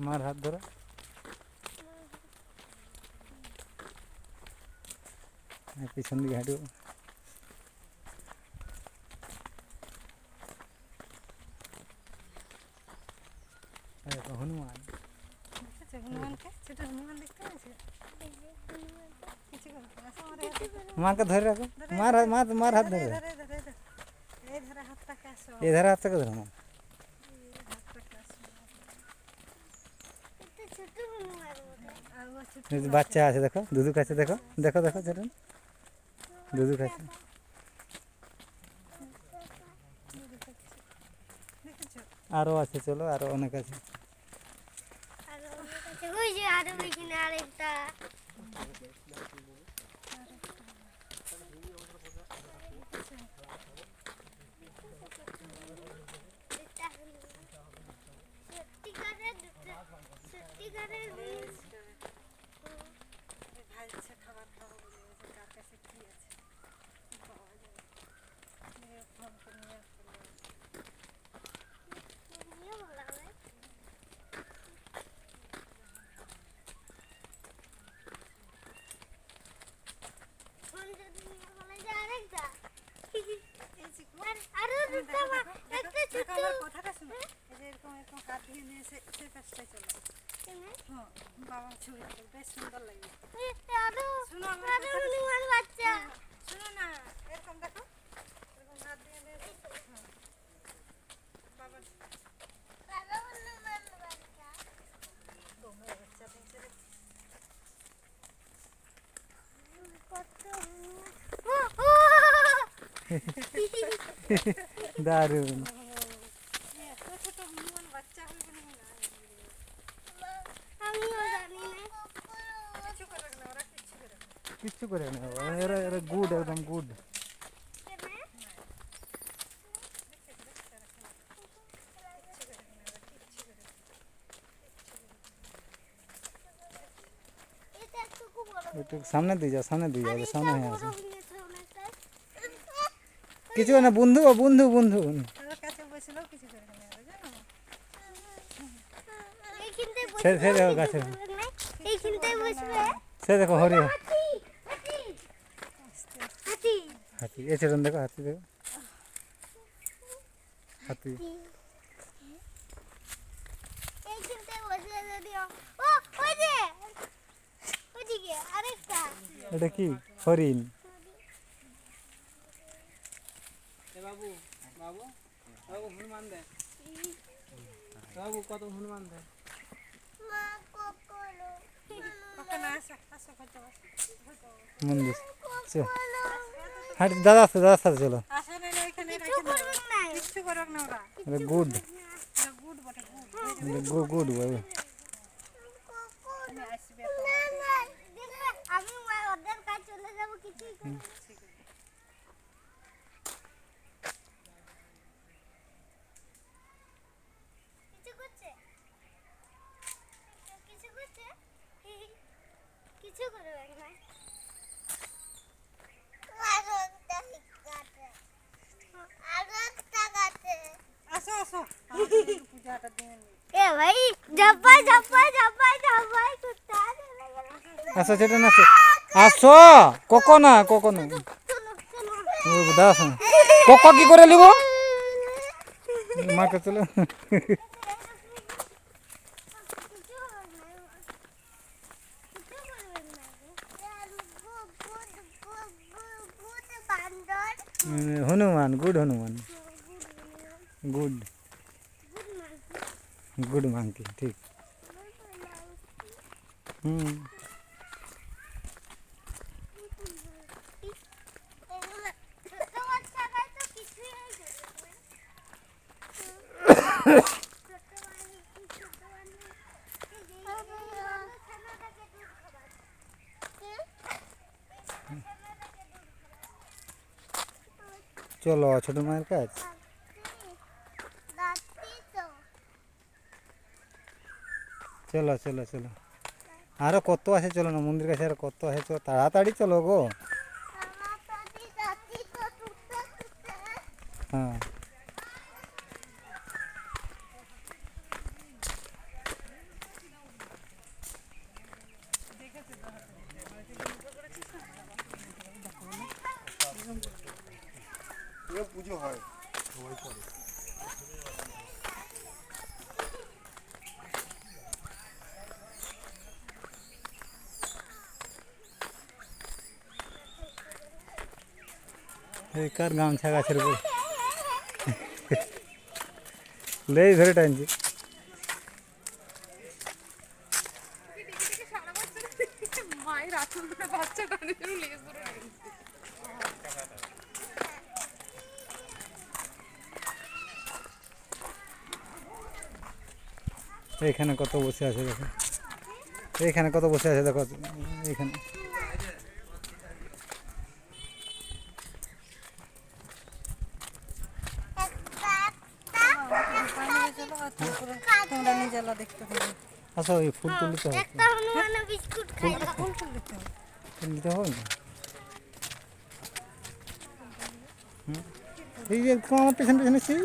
মার হাত ধরো। পিছন দিকে হাঁটু। হনুমান, মাকে ধরে রাখো। মার মার হাত ধরে, এই ধারে হাতটাকে ধরো। মা বাচ্চা আছে দেখো, দুধু খাচ্ছে দেখো, দেখো দেখো ছোটন দুধু খাচ্ছে। আরো আছে, চলো আরো অনেক আছে। বাবা ছবি বেশ সুন্দর লাগবে। শোনো শোনো না, এরকম দেখো, এরকম হাত দিয়ে বাবা দারুণ। কিচ্ছু করে না, এরা এরা গুড, একদম গুড। একটু সামনে দিয়ে যাও, সামনে দিয়ে যাও, সামনে হয়ে আছে। কিছু না, বন্ধু বন্ধু বন্ধু সে দেখো গাছে, সে দেখো হরি হাতি, এ ছেড়ে দেখো হাতি, দেখো হাতি। এটা কি হরিণ? বাবু বাবু বাবু হনুমান দেয়, বাবু কত হনুমান দেয়। মন্দির হাঁটি, দাদা আসতে, দাদার সাথে চলো। গুড গুড বাবু। আসো সেটা না, আসো কোকো না, কোকো না দাস, কোকো কি করে নিব মাকে, চলো। Hanuman, good Hanuman, good good monkey, ঠিক। চলো ছোট মায়ের কাজ, চলো চলো চলো, আরো কত আছে, চলো না মন্দির কাছে, আরো কত আছে, চলো তাড়াতাড়ি চলো গো। হ্যাঁ এই কার গামছা গাছের উপর লেই ধরে টানছে। মায়ের আঁচল ধরে বাচ্চা টানে লেজ ধরে এইখানে কত বসে আছে দেখো, এইখানে কত বসে আছে দেখো, এইখানে তোমরা নিজেলা দেখতে হবে। আচ্ছা ওই ফুল তুলতে হবে, একটা হনুমান বিস্কুট খাই না। ফুল ফুল দিতে হবে। ফুল দিতে হবে না। এই যে তোমার পেছনে পেছনে সেই